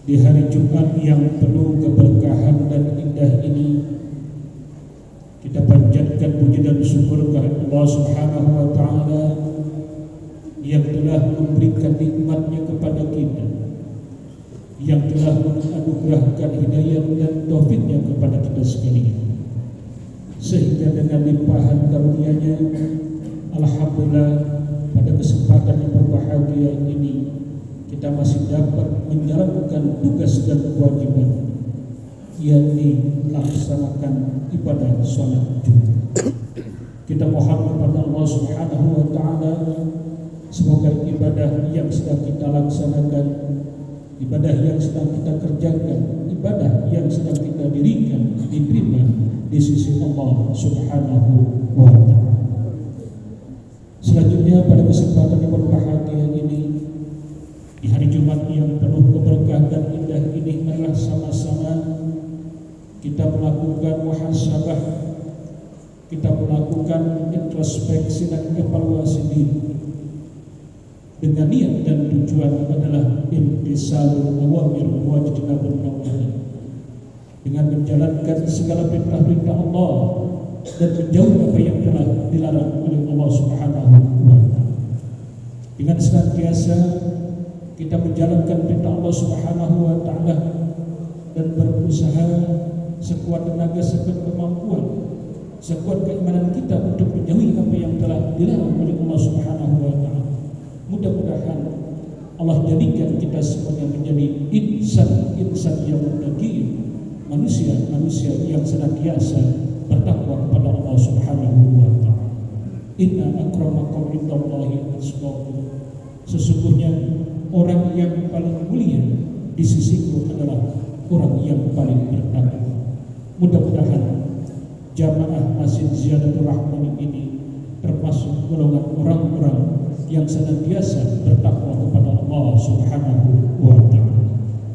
Di hari Jumat yang penuh keberkahan dan indah ini, kita panjatkan puji dan syukur kepada Allah Subhanahu wa taala yang telah memberikan nikmat-Nya kepada kita, yang telah menganugerahkan hidayah dan taufik-Nya kepada kita sekalian, sehingga dengan limpahan karunia-Nya, alhamdulillah, pada kesempatan berbahagia ini kita masih dapat menjalankan tugas dan kewajiban, yakni melaksanakan ibadah sholat Jumat. Kita mohon kepada Allah Subhanahu wa taala semoga ibadah yang sedang kita laksanakan, ibadah yang sedang kita kerjakan, ibadah yang sedang kita dirikan diterima di sisi Allah Subhanahu wa taala. Selanjutnya pada kesempatan yang berbahagia ini, di hari Jumat yang penuh keberkahan dan indah ini adalah sama-sama kita melakukan muhasabah, kita melakukan introspeksi dan evaluasi diri dengan niat dan tujuan adalah imtisalul awamir wa ijtinabun nawahi, dengan menjalankan segala perintah-perintah Allah dan menjauhi apa yang telah dilarang oleh Allah Subhanahu wa taala. Dengan senantiasa kita menjalankan perintah Allah Subhanahu wa taala dan berusaha sekuat tenaga, sekuat kemampuan, sekuat keimanan kita untuk menjauhi apa yang telah dilarang oleh Allah Subhanahu wa taala. Mudah-mudahan Allah jadikan kita semuanya menjadi insan yang muttaqin, manusia yang senantiasa bertakwa kepada Allah Subhanahu wa taala. Inna akramakum indallahi atqakum. Sesungguhnya orang yang paling mulia di sisiku adalah orang yang paling bertakwa. Mudah-mudahan jamaah Masjid Ziyadatul Rahman ini termasuk golongan orang-orang yang senantiasa bertakwa kepada Allah Subhanahu wa taala.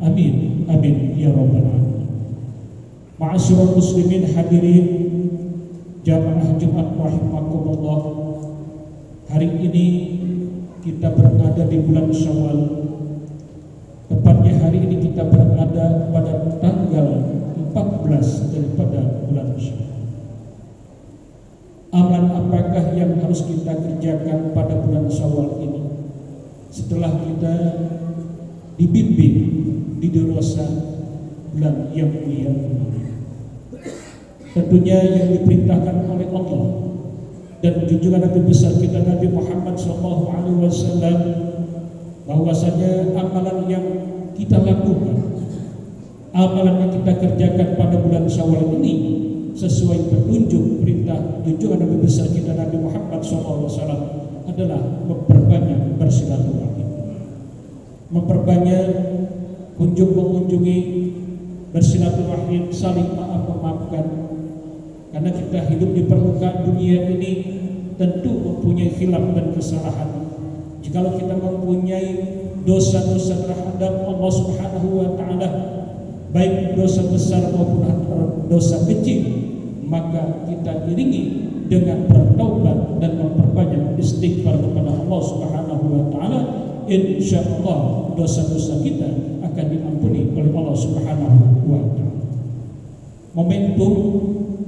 Amin, amin ya rabbal alamin. Ma'asyiral muslimin hadirin jamaah Jumat rahimakumullah. Hari ini kita berada di bulan Syawal. Tepatnya hari ini kita berada pada tanggal 14 daripada bulan Syawal. Amalan apakah yang harus kita kerjakan pada bulan Syawal ini setelah kita dibimbing di dewasa bulan yang mulia? Tentunya yang diperintahkan oleh Allah dan junjungan Nabi besar kita Nabi Muhammad SAW, bahwasanya amalan yang kita lakukan, amalan yang kita kerjakan pada bulan Syawal ini sesuai petunjuk perintah junjungan Nabi besar kita Nabi Muhammad SAW adalah memperbanyak bersilaturahim, memperbanyak mengunjungi, bersilaturahim, saling maaf-memaafkan. Karena kita hidup di permukaan dunia ini tentu mempunyai khilaf dan kesalahan. Jikalau kita mempunyai dosa-dosa terhadap Allah Subhanahu wa taala, baik dosa besar maupun dosa kecil, maka kita iringi dengan bertaubat dan memperbanyak istighfar kepada Allah Subhanahu wa taala. Insyaallah dosa-dosa kita akan diampuni oleh Allah Subhanahu wa taala. Momentum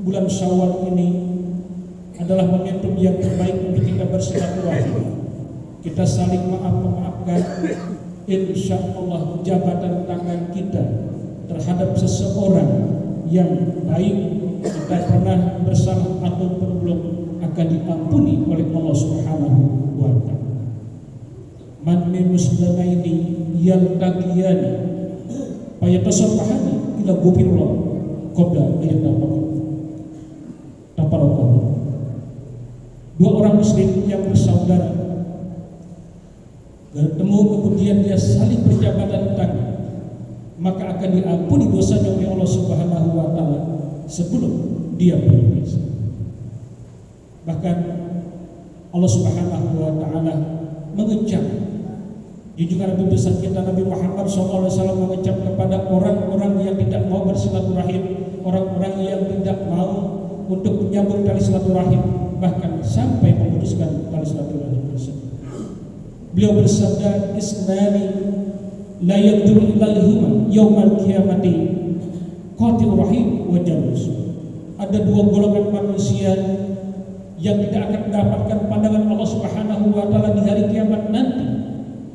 bulan Syawal ini adalah momentum yang terbaik untuk kita bersilaturahim, kita saling maaf-memaafkan. Insyaallah jabatan tangan kita terhadap seseorang yang baik kita pernah bersalah ataupun belum akan diampuni oleh Allah Subhanahu wa taala. Man min muslimaini yaltaqiyani fayatasafahani ila ghufirallah qabla ayyatafaqa. Dua orang muslim yang bersaudara bertemu kemudian dia saling berjabatan tangan, maka akan diampuni dosanya oleh Allah Subhanahu wa taala sebelum dia berpisah. Bahkan Allah Subhanahu wa taala mengecam junjungan Nabi besar kita Nabi Muhammad SAW mengecam kepada orang-orang yang tidak mau bersilaturahim, orang-orang yang tidak mau untuk menyambung tali silaturahim, bahkan sampai memutuskan tali silaturahim tersebut. Beliau bersabda, isnani la yaqdur ilaihuma yaumal qiyamati qatir rahim wa jalus. Ada dua golongan manusia yang tidak akan mendapatkan pandangan Allah Subhanahu wa taala di hari kiamat nanti,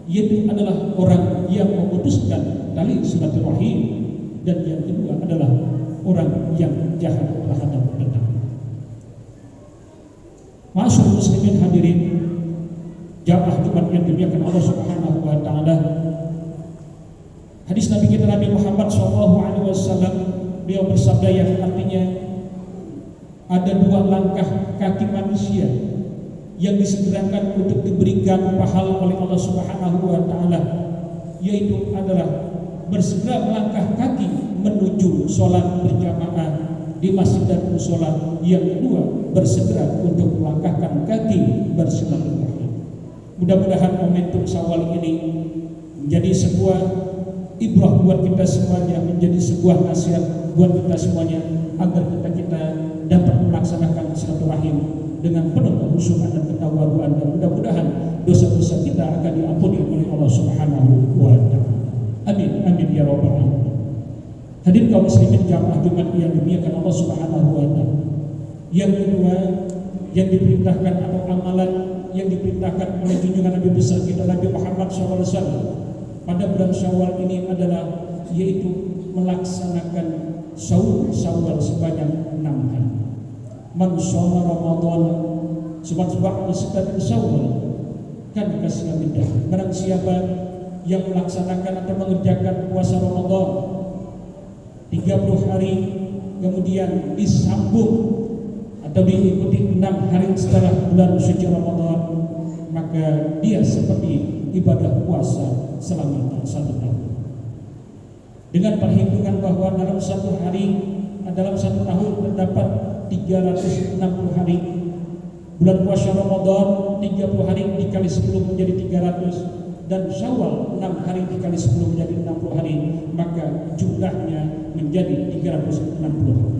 yaitu adalah orang yang memutuskan tali silaturahim, dan yang kedua adalah orang yang jahat terhadap tetangga. Ma'asyiral muslimin hadirin jamaah Jumat yang dimuliakan Allah Subhanahu wa taala. Hadis Nabi kita Nabi Muhammad SAW, beliau bersabda yang artinya ada dua langkah kaki manusia yang disegerakan untuk diberikan pahala oleh Allah Subhanahu wa taala, yaitu adalah bersegera melangkah kaki menuju sholat berjamaah di masjid dan musola. Yang kedua, bersegera untuk melangkahkan kaki bersilaturahmi. Mudah-mudahan momentum Syawal ini menjadi sebuah ibrah buat kita semuanya, menjadi sebuah nasihat buat kita semuanya, agar kita dapat melaksanakan silaturahim dengan penuh kehusuan dan ketawaduan, dan mudah-mudahan dosa-dosa kita akan diampuni oleh Allah Subhanahu wa taala. Amin amin ya rabbal alamin. Hadirin kaum muslimin jamaah Jumat yang dimuliakan Allah Subhanahu wa taala. Yang kedua yang diperintahkan atau amalan yang diperintahkan oleh junjungan Nabi besar kita Nabi Muhammad SAW pada bulan Syawal ini adalah yaitu melaksanakan Syawal sebanyak 6 hari. Man shoma Ramadan subhanahu wa Syawal kan kasih. Barang siapa yang melaksanakan atau mengerjakan puasa Ramadan 30 hari kemudian disambung atau diikuti 6 hari setelah bulan suci Ramadan, maka dia seperti ibadah puasa selama 1 tahun. Dengan perhitungan bahwa dalam 1 hari, dalam 1 tahun terdapat 360 hari. Bulan puasa Ramadan 30 hari dikali 10 menjadi 300, dan Syawal 6 hari dikali 10 menjadi 60 hari, maka jumlahnya menjadi 360 hari.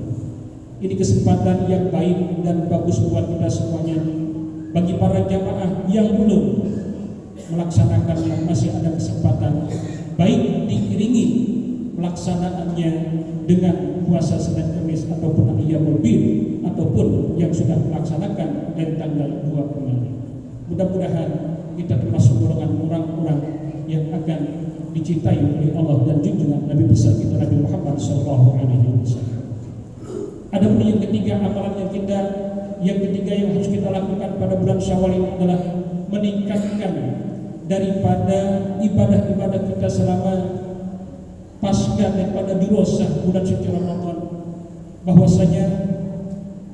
Ini kesempatan yang baik dan bagus buat kita semuanya. Bagi para jamaah yang belum melaksanakannya, masih ada kesempatan, baik diiringi pelaksanaannya dengan puasa Senin Kamis ataupun Ayyamul Bid, ataupun yang sudah melaksanakan dari tanggal 2 kemarin. Mudah-mudahan kita termasuk golongan orang-orang yang akan dicintai oleh Allah dan junjungan Nabi besar kita Nabi Muhammad SAW. Adapun yang ketiga, amalan yang ketiga yang harus kita lakukan pada bulan Syawal ini adalah meningkatkan daripada ibadah-ibadah kita selama pasca daripada dirosah bulan suci Ramadan. Bahwasanya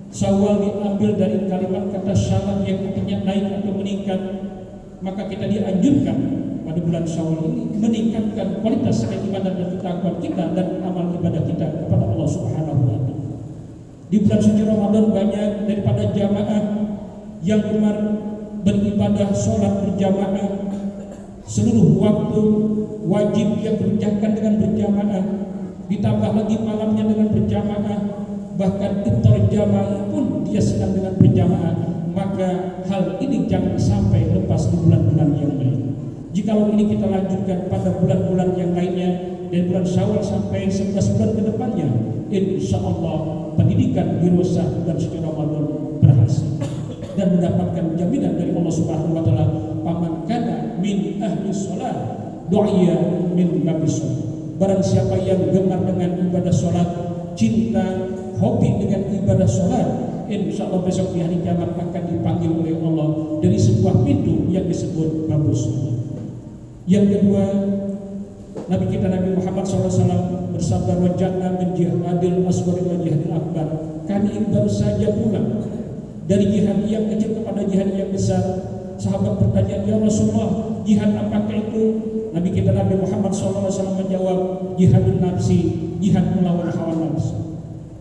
Syawal diambil dari kalimat kata syarat yang artinya naik atau meningkat. Maka kita dianjurkan pada bulan Syawal ini meningkatkan kualitas keimanan dan ketakwaan kita dan amal ibadah kita kepada Allah Subhanahu wa taala. Di bulan suci Ramadan banyak daripada jamaah yang gemar beribadah sholat berjamaah. Seluruh waktu wajib yang kerjakan dengan berjamaah, ditambah lagi malamnya dengan berjamaah, bahkan iftar jamaah pun dia sedang dengan berjamaah. Maka hal ini jangan sampai lepas di bulan-bulan yang lain. Jikalau ini kita lanjutkan pada bulan-bulan yang lainnya, dari bulan Syawal sampai 11 bulan ke depannya, insya Allah pendidikan dirosah bulan suci Ramadan berhasil dan mendapatkan jaminan dari Allah Subhanahu wa taala, paman kana min ahli sholat du'iya min babis sholat. Barang siapa yang gemar dengan ibadah sholat, cinta, hobi dengan ibadah sholat, insya Allah besok di hari kiamat akan dipanggil oleh Allah dari sebuah pintu yang disebut babus sholat. Yang kedua, Nabi kita Nabi Muhammad SAW bersabda, wajahna min jihadil asghar wa jihadil akbar. Kami baru saja pulang dari jihad yang kecil kepada jihad yang besar. Sahabat bertanya, ya Rasulullah, jihad apakah itu? Nabi kita Nabi Muhammad SAW menjawab, jihadun nafsi, jihad melawan hawa nafsu.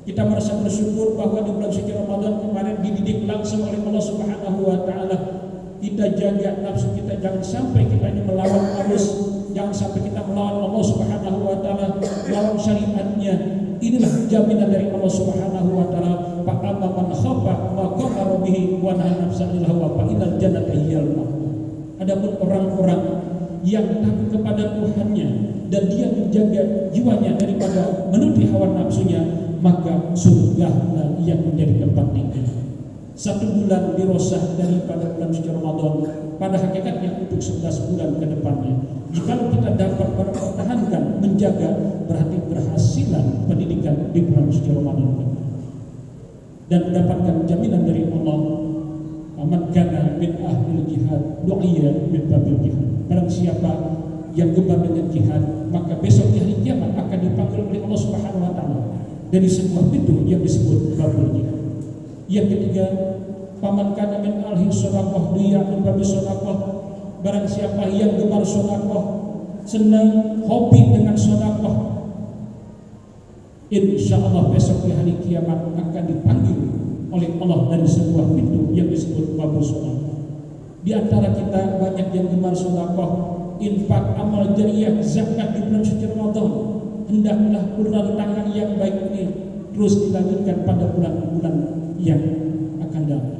Kita merasa bersyukur bahwa di bulan suci Ramadan kemarin dididik langsung oleh Allah Subhanahu wa taala. Kita jaga nafsu kita, jangan sampai kita ini melawan arus, jangan sampai kita melawan Allah Subhanahu wa taala, melawan syariatnya. Inilah jaminan dari Allah Subhanahu wa taala, fa amma man khafa maqama rabbih wa nahaa nafsa 'anil hawa fa innal jannata hiyal ma'wa. Adapun orang-orang yang takut kepada Tuhannya dan dia menjaga jiwanya daripada menuruti hawa nafsunya, maka surga yang menjadi tempat tinggal. 1 bulan dirosah daripada bulan suci Ramadan, pada hakikatnya untuk 11 bulan ke depannya. Jika kita dapat mempertahankan, menjaga, berarti berhasilan pendidikan di bulan suci Ramadan dan mendapatkan jaminan dari Allah, man kana min ahlil jihad du'iya min babil jihad. Barang siapa yang gemar dengan jihad, maka besok di hari kiamat akan dipanggil oleh Allah Subhanahu wa taala dari sebuah pintu yang disebut babul jihad. Yang ketiga, faman kana min ahli shadaqah du'iya min babil shadaqah. Barang siapa yang gemar sedekah, senang hobi dengan sedekah, insyaallah besok di hari kiamat akan dipanggil oleh Allah dari sebuah pintu yang disebut babul sedekah. Di antara kita banyak yang gemar sedekah, infak, amal jariyah, zakat di bulan suci Ramadan. Hendaklah uluran tangan yang baik ini terus dilanjutkan pada bulan-bulan yang akan datang.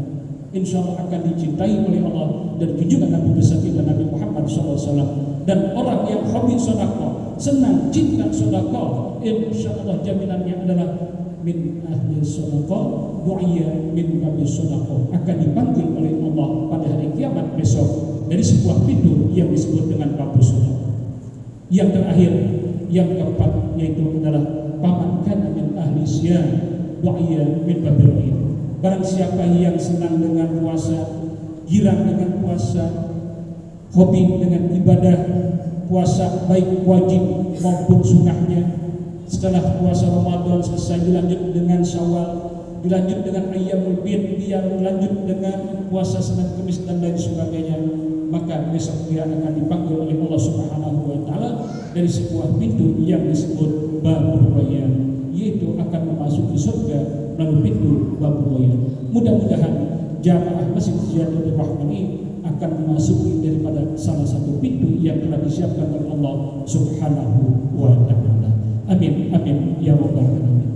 Insyaallah akan dicintai oleh Allah dan junjungan Nabi besar kita Nabi Muhammad SAW. Dan orang yang hobi sedekah, senang cinta sedekah, insyaallah jaminannya adalah min ahli sedekah du'iya min babi sedekah, akan dipanggil oleh Allah pada hari kiamat besok dari sebuah pintu yang disebut dengan babu sedekah. Yang terakhir, yang keempat, yaitu adalah paman kana min ahli siyam du'iya min babil ghaib. Barang siapa yang senang dengan puasa, girang dengan puasa, hobi dengan ibadah puasa baik wajib maupun sunnahnya, setelah puasa Ramadan selesai dilanjut dengan Syawal, dilanjut dengan Ayyamul Bid, dilanjut dengan puasa Senin Kamis dan lain sebagainya, maka besok dia akan dipanggil oleh Allah Subhanahu wa taala dari sebuah pintu yang disebut Babul Rayyan, yaitu akan memasuki surga melalui pintu Babul Rayyan. Mudah-mudahan jamaah Masjid Ziyatul Rahman ini akan memasuki daripada salah satu pintu yang telah disiapkan oleh Allah Subhanahu wa taala. Amin amin ya rabbal alamin.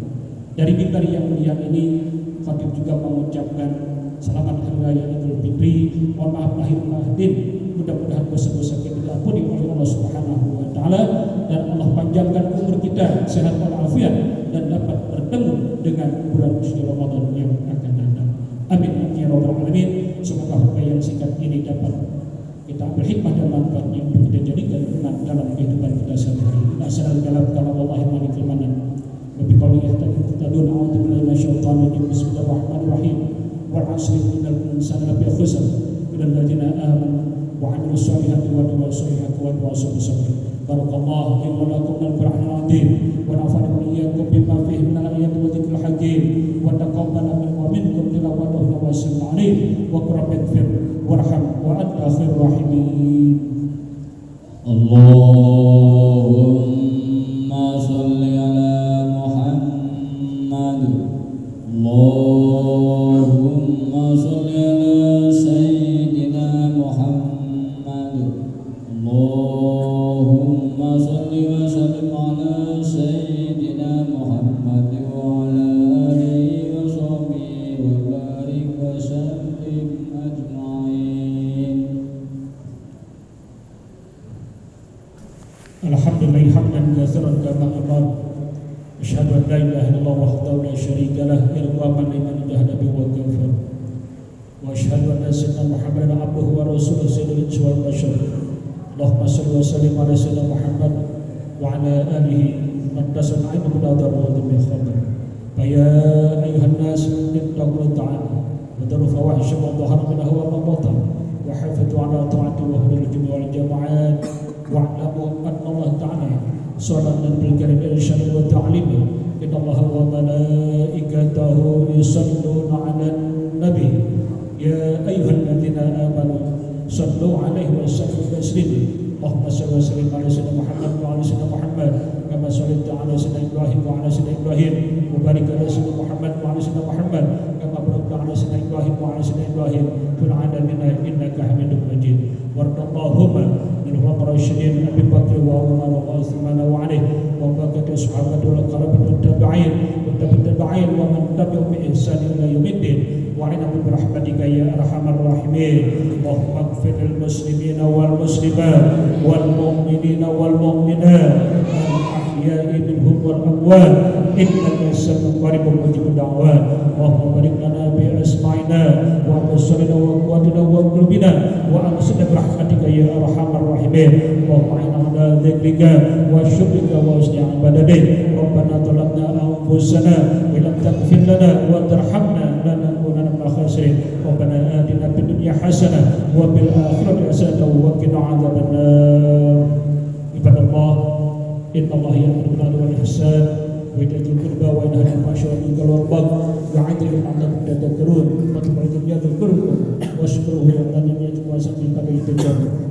Dari mimbar yang mulia ini, khatib juga mengucapkan selamat hari raya Idul Fitri. Mohon maaf lahir batin. Mudah-mudahan dosa-dosa kita diampuni oleh Allah Subhanahu wa taala dan Allah panjangkan umur kita, sehat walafiat, dan dapat bertemu dengan bulan suci Ramadan yang akan datang. Amin ya rabbal alamin. Semoga apa yang singkat ini dapat kita ambil hikmah dan manfaatnya untuk kita jadikan guna dalam kehidupan kita sehari-hari. Asal dalam kalam Allah malikul manan. Wa bi qawli yahtadun a'udzu billahi minasyaitonir rajim. Bismillahirrahmanirrahim. Wal 'asri innal insana lafi khusr illa alladziina aamanu wa 'amilus solihati wa tawassaw bis sabr. Barakallahu li wa lakum bil Qur'anil 'azim wa nafa'ana wa iyyakum bima fihi minal ayati wa dzikril hakim wa taqabbala minna wa minkum tilawatahu wa sallallahu alaihi wa qurrabighfir warham wa anta khairur rahimin. Allahumma shalli ala Muhammad. Allahumma shalli ala sayyidina Muhammad. Allahumma shalli wa sallim ala sayyidina Muhammad wa ala alihi wa sahbihi wa barik wa sallim ajma'in. Alhamdulillah hamdan katsiran kama amar. Asyhadu an la ilaha illallah wahdahu la syarika lah irqaman liman jahada bihi wa kafar. Wa asyhadu anna sayyidina Muhammadan abduhu wa rasuluhu sayyidul insi wal bashar. Allahumma shalli wa sallim ala sayyidina Muhammad wa ala alihi man tasama ilmu qadar wa dhammi khabar. Fa ya ayyuhan nas ittaqu ta'ala wa daru fawahisha ma dhahara minha wa ma batan wa hafidhu ala ta'ati wa hudul jami' wal jama'at wa'lamu anna Allah ta'ala sallallahu alaihi wa sallam wa ta'limi inna Allah wa malaikatahu yusalluna 'alan nabi ya ayyuhalladzina amanu sallu 'alaihi wa sallimu taslima. Allahumma shalli wa sallim ala sayyidina Muhammad wa ala sayyidina Muhammad kama shallaita ala sayyidina Ibrahim wa ala sayyidina Ibrahim wa barik ala sayyidina Muhammad wa ala sayyidina Muhammad kama barakta ala sayyidina Ibrahim wa ala sayyidina Ibrahim fil 'alamin innaka Hamidum Majid. Warḍallahumma min ar-rasyidin Abi Bakr wa Umar wa Utsman wa Ali wa baqiyatu sahabatul qarabatul tabi'in wa tabi'in wa man tabi'ahum bi ihsan ila yaumiddin wa ala bi rahmatika ya arhamar rahimin. Allahumma ighfir lil muslimina wal muslimat wal mu'minina wal mu'minat al-ahya'i minhum wal amwat innaka sami'un qaribun mujibud da'wat. Allahumma barik lana bi asma'ina wa absarina wa quwwatina wa qulubina wa amsina bi rahmatika ya arhamar rahimin. Allahumma inna ala dzikrika wa syukrika wa husni ibadatik. Rabbana zalamna anfusana wa lam taghfir lana wa tarhamna lanakunanna minal khasirin. Rabbana atina fid dunya hasanah Allah ya'muru bil 'adli wal ihsan wa ita'i dzil qurba wa yanha 'anil fahsya'i wal munkari wal baghi ya'idhukum la'allakum tadhakkarun fatadhkurun yadhkurkum washkuruhu ala ni'matihi wa sabbihu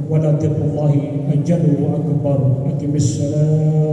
wa la taqullahi ajallu wa akbar. Aqimis salam.